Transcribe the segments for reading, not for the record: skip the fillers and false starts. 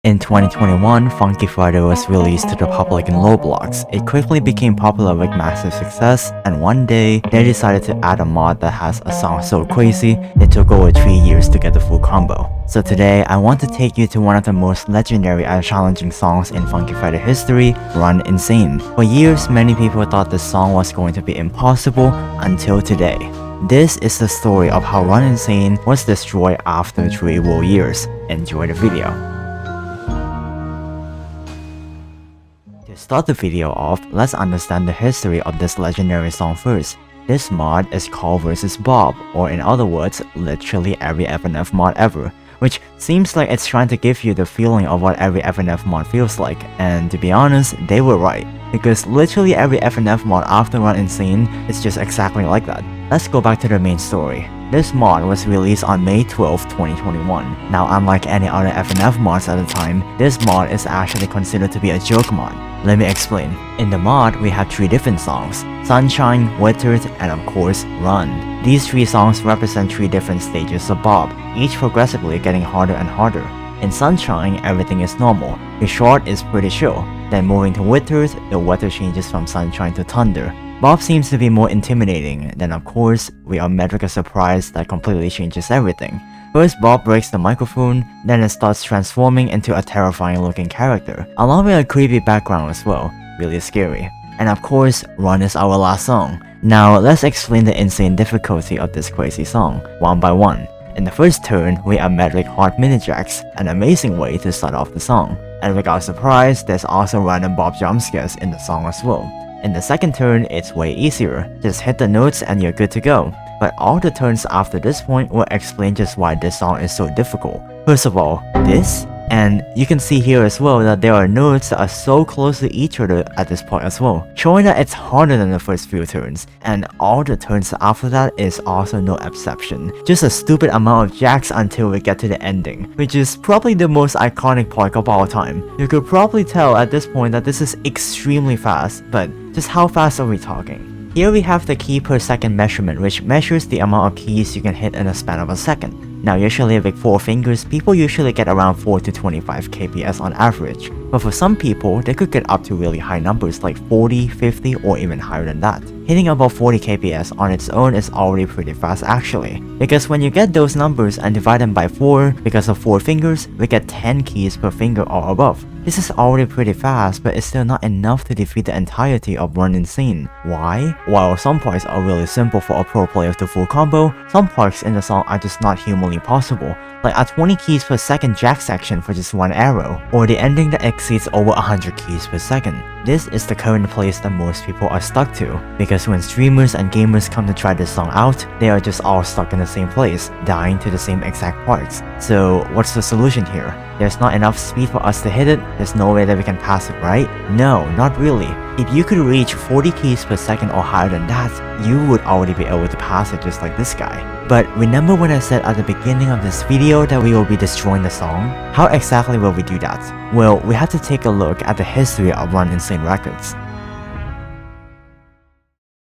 In 2021, Funky Friday was released to the public in Roblox. It quickly became popular with massive success, and one day, they decided to add a mod that has a song so crazy, it took over 3 years to get the full combo. So today, I want to take you to one of the most legendary and challenging songs in Funky Friday history, Run Insane. For years, many people thought this song was going to be impossible until today. This is the story of how Run Insane was destroyed after 3 whole years. Enjoy the video. To start the video off, let's understand the history of this legendary song first. This mod is called vs Bob, or in other words, literally every FNF mod ever, which seems like it's trying to give you the feeling of what every FNF mod feels like, and to be honest, they were right, because literally every FNF mod after Run Insane is just exactly like that. Let's go back to the main story. This mod was released on May 12, 2021. Now, unlike any other FNF mods at the time, this mod is actually considered to be a joke mod. Let me explain. In the mod, we have 3 different songs: Sunshine, Withered, and of course, Run. These 3 songs represent 3 different stages of Bob, each progressively getting harder and harder. In Sunshine, everything is normal. The short is pretty chill. Then moving to Withered, the weather changes from sunshine to thunder. Bob seems to be more intimidating. Then of course, we are met with a surprise that completely changes everything. First, Bob breaks the microphone, then it starts transforming into a terrifying looking character, along with a creepy background as well, really scary. And of course, Run is our last song. Now, let's explain the insane difficulty of this crazy song, one by one. In the first turn, we are met with hard mini jacks, an amazing way to start off the song. And without surprise, there's also random Bob jump scares in the song as well. In the second turn, it's way easier. Just hit the notes and you're good to go. But all the turns after this point will explain just why this song is so difficult. First of all, this. And you can see here as well that there are notes that are so close to each other at this point as well, showing that it's harder than the first few turns, and all the turns after that is also no exception. Just a stupid amount of jacks until we get to the ending, which is probably the most iconic part of all time. You could probably tell at this point that this is extremely fast, but just how fast are we talking? Here we have the key per second measurement, which measures the amount of keys you can hit in a span of a second. Now, usually with 4 fingers, people usually get around 4 to 25 kps on average. But for some people, they could get up to really high numbers like 40, 50, or even higher than that. Hitting above 40 kps on its own is already pretty fast actually. Because when you get those numbers and divide them by 4, because of 4 fingers, we get 10 keys per finger or above. This is already pretty fast, but it's still not enough to defeat the entirety of Run Insane. Why? While some parts are really simple for a pro player to full combo, some parts in the song are just not humanly possible, like a 20 keys per second jack section for just 1 arrow, or the ending that exceeds over 100 keys per second. This is the current place that most people are stuck to, because when streamers and gamers come to try this song out, they are just all stuck in the same place, dying to the same exact parts. So what's the solution here? There's not enough speed for us to hit it, there's no way that we can pass it, right? No, not really. If you could reach 40 keys per second or higher than that, you would already be able to pass it just like this guy. But remember when I said at the beginning of this video that we will be destroying the song? How exactly will we do that? Well, we have to take a look at the history of Run Insane records.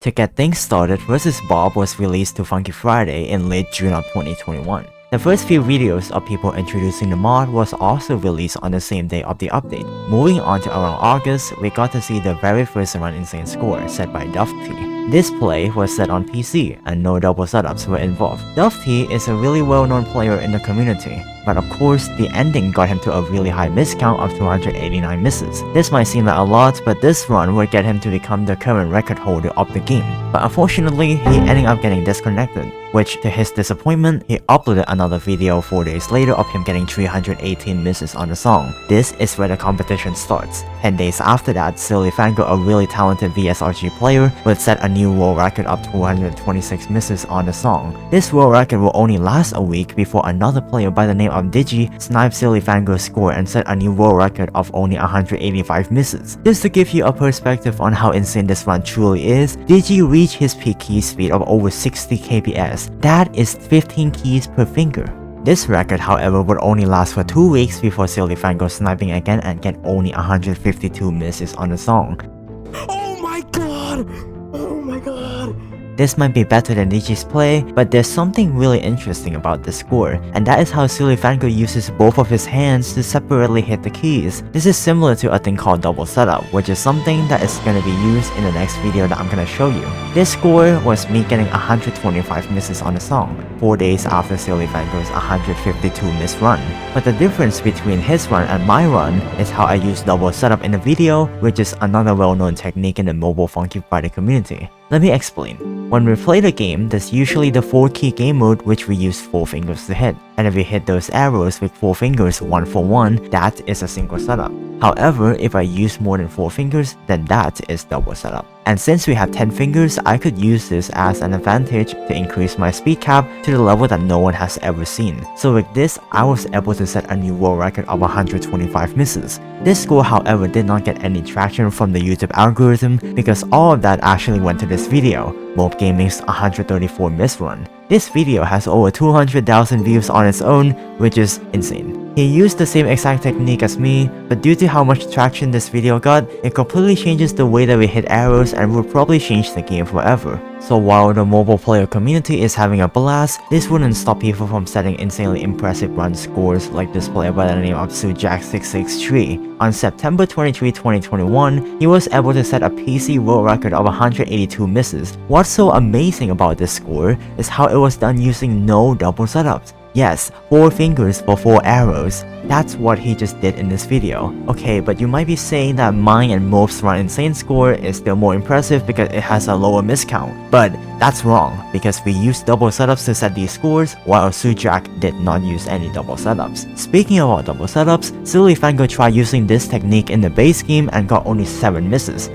To get things started, vs Bob was released to Funky Friday in late June of 2021. The first few videos of people introducing the mod was also released on the same day of the update. Moving on to around August, we got to see the very first Run Insane score set by Dufty. This play was set on PC, and no double setups were involved. Dufty is a really well-known player in the community, but of course, the ending got him to a really high miss count of 289 misses. This might seem like a lot, but this run would get him to become the current record holder of the game. But unfortunately, he ended up getting disconnected, which to his disappointment, he uploaded another video 4 days later of him getting 318 misses on the song. This is where the competition starts. 10 days after that, Silly Fango, a really talented VSRG player, would set a new world record of 226 misses on the song. This world record will only last a week before another player by the name of Digi sniped Silly Fango's score and set a new world record of only 185 misses. Just to give you a perspective on how insane this run truly is, Digi reached his peak key speed of over 60 kps. That is 15 keys per finger. This record, however, would only last for 2 weeks before Silly Fango sniping again and get only 152 misses on the song. Oh my god! Oh my god! this might be better than Nichi's play, but there's something really interesting about this score, and that is how Silly Fango uses both of his hands to separately hit the keys. This is similar to a thing called double setup, which is something that is going to be used in the next video that I'm going to show you. This score was me getting 125 misses on the song, 4 days after Silly Fango's 152 miss run. But the difference between his run and my run is how I use double setup in the video, which is another well-known technique in the mobile funky fighter community. Let me explain. When we play the game, there's usually the 4-key game mode which we use 4 fingers to hit, and if we hit those arrows with 4 fingers one for one, that is a single setup. However, if I use more than 4 fingers, then that is double setup. And since we have 10 fingers, I could use this as an advantage to increase my speed cap to the level that no one has ever seen. So with this, I was able to set a new world record of 125 misses. This score, however, did not get any traction from the YouTube algorithm because all of that actually went to this video, Mob Gaming's 134 miss run. This video has over 200,000 views on its own, which is insane. He used the same exact technique as me, but due to how much traction this video got, it completely changes the way that we hit arrows and will probably change the game forever. So while the mobile player community is having a blast, this wouldn't stop people from setting insanely impressive run scores like this player by the name of Sujack663. On September 23, 2021, he was able to set a PC world record of 182 misses. What's so amazing about this score is how it was done using no double setups. Yes, 4 fingers for 4 arrows. That's what he just did in this video. Okay, but you might be saying that mine and Mob's Run Insane score is still more impressive because it has a lower miss count. But that's wrong, because we used double setups to set these scores, while Sujack did not use any double setups. Speaking about double setups, Silly Fango tried using this technique in the base game and got only 7 misses.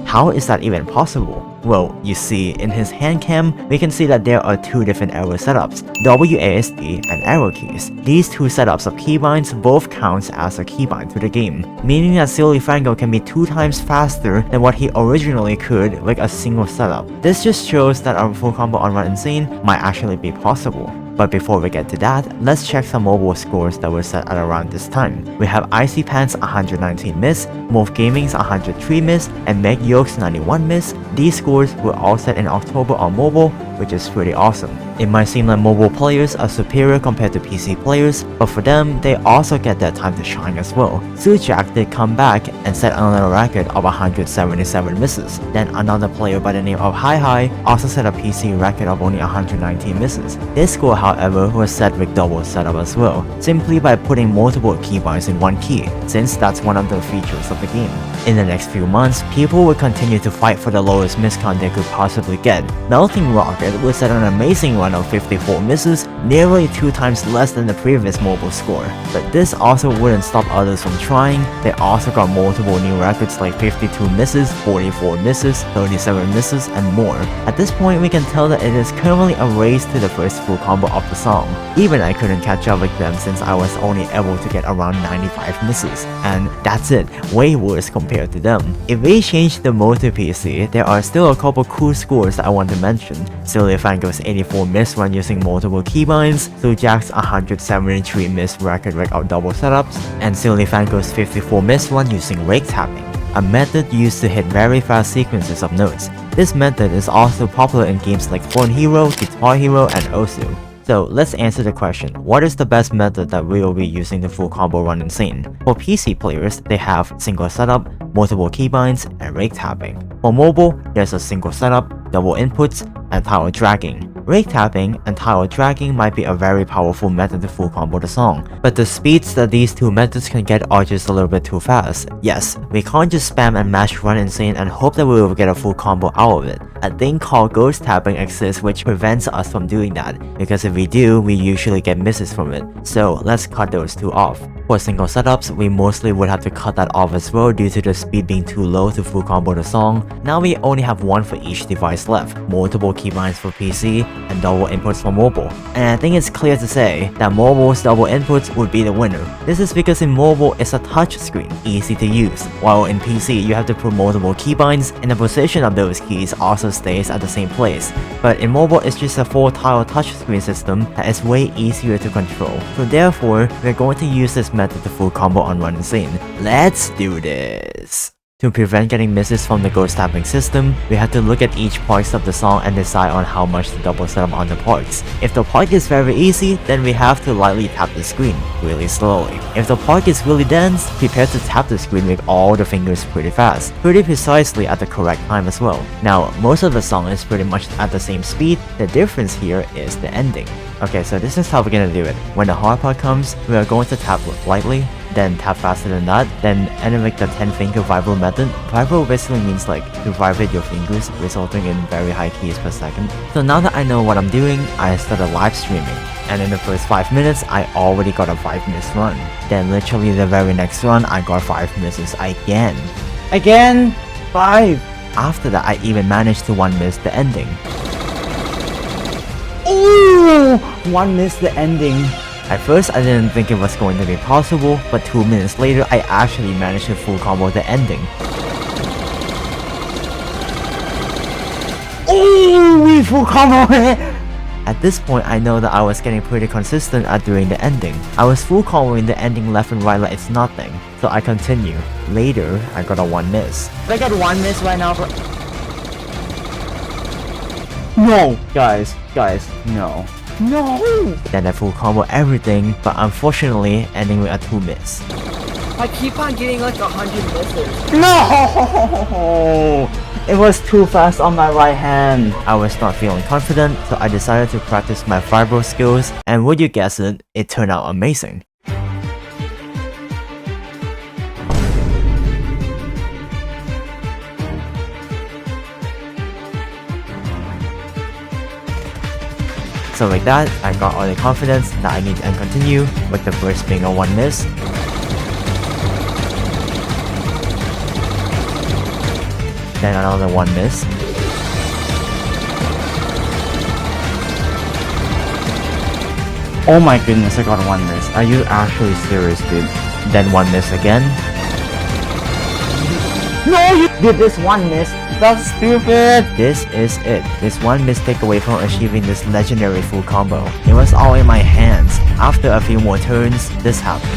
How is that even possible? Well, you see, in his hand cam, we can see that there are 2 different arrow setups, WASD and arrow keys. These 2 setups of keybinds both count as a keybind to the game, meaning that Silly Fango can be 2 times faster than what he originally could with a single setup. This just shows that our full combo on Run Insane might actually be possible. But before we get to that, let's check some mobile scores that were set at around this time. We have ICEBERG's 119 miss, Move Gaming's 103 miss, and Meg Yoke's 91 miss. These scores were all set in October on mobile, which is pretty awesome. It might seem like mobile players are superior compared to PC players, but for them, they also get their time to shine as well. Sujack did come back and set another record of 177 misses. Then another player by the name of Hi also set a PC record of only 119 misses. This score, however, was set with double setup as well, simply by putting multiple keybinds in one key, since that's one of the features of the game. In the next few months, people will continue to fight for the lowest miss count they could possibly get. Melting Rocket will set an amazing run of 54 misses, nearly 2 times less than the previous mobile score. But this also wouldn't stop others from trying. They also got multiple new records like 52 misses, 44 misses, 37 misses, and more. At this point, we can tell that it is currently a race to the first full combo of the song. Even I couldn't catch up with them since I was only able to get around 95 misses. And that's it, way worse compared to them. If we change the mode to PC, there are still a couple cool scores that I want to mention. Silly Fango's 84 miss run using multiple keybinds, Sujack's 173 miss record without double setups, and Silly Fango's 54 miss run using rake tapping, a method used to hit very fast sequences of notes. This method is also popular in games like Phone Hero, Guitar Hero, and Osu. So let's answer the question, what is the best method that we will be using the full combo Run Insane? For PC players, they have single setup, multiple keybinds, and rake tapping. For mobile, there's a single setup, double inputs, and tile dragging. Rake tapping and tile dragging might be a very powerful method to full combo the song, but the speeds that these 2 methods can get are just a little bit too fast. Yes, we can't just spam and mash Run Insane and hope that we will get a full combo out of it. A thing called ghost tapping exists which prevents us from doing that, because if we do, we usually get misses from it. So let's cut those 2 off. For single setups, we mostly would have to cut that off as well due to the speed being too low to full combo the song. Now we only have 1 for each device left, multiple keybinds for PC, and double inputs for mobile. And I think it's clear to say that mobile's double inputs would be the winner. This is because in mobile, it's a touch screen, easy to use, while in PC, you have to put multiple keybinds, and the position of those keys also stays at the same place. But in mobile, it's just a 4-tile touchscreen system that is way easier to control. So therefore, we're going to use this method to full combo on Run Insane. Let's do this! To prevent getting misses from the ghost tapping system, we have to look at each part of the song and decide on how much to double set up on the parts. If the part is very easy, then we have to lightly tap the screen, really slowly. If the part is really dense, prepare to tap the screen with all the fingers pretty fast, pretty precisely at the correct time as well. Now, most of the song is pretty much at the same speed, the difference here is the ending. Okay, so this is how we're gonna do it. When the hard part comes, we are going to tap lightly, then tap faster than that, then animate the 10-finger vibro method. Vibro basically means like to vibrate your fingers, resulting in very high keys per second. So now that I know what I'm doing, I started live streaming. And in the first 5 minutes, I already got a 5-miss run. Then literally the very next run, I got 5 misses again. Again? 5! After that, I even managed to 1-miss the ending. Ooh! 1-miss the ending. At first, I didn't think it was going to be possible, but 2 minutes later, I actually managed to full combo the ending. Oh, we full combo it! At this point, I know that I was getting pretty consistent at doing the ending. I was full comboing the ending left and right like it's nothing, so I continue. Later, I got a 1-miss. I got 1-miss right now, bro. No! Guys, no. No! Then I full combo everything, but unfortunately ending with a 2-miss. I keep on getting like 100 misses. No! It was too fast on my right hand. I was not feeling confident, so I decided to practice my vibro skills, and would you guess it, it turned out amazing. So like that, I got all the confidence that I need and continue, with the first being a 1-miss. Then another 1-miss. Oh my goodness, I got 1-miss. Are you actually serious, dude? Then 1-miss again. No, you did this 1-miss. That's stupid! This is it. This one mistake away from achieving this legendary full combo. It was all in my hands. After a few more turns, this happened.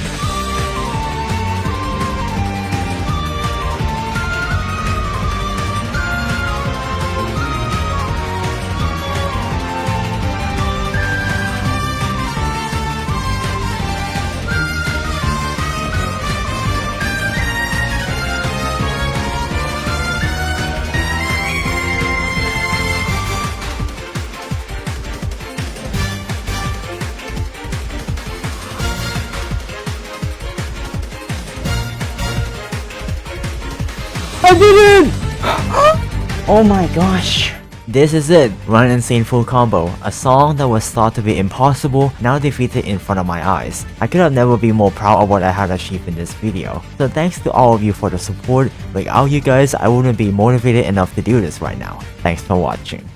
I did it! Oh my gosh. This is it, Run Insane full combo, a song that was thought to be impossible, now defeated in front of my eyes. I could have never been more proud of what I had achieved in this video. So thanks to all of you for the support. Without you guys, I wouldn't be motivated enough to do this right now. Thanks for watching.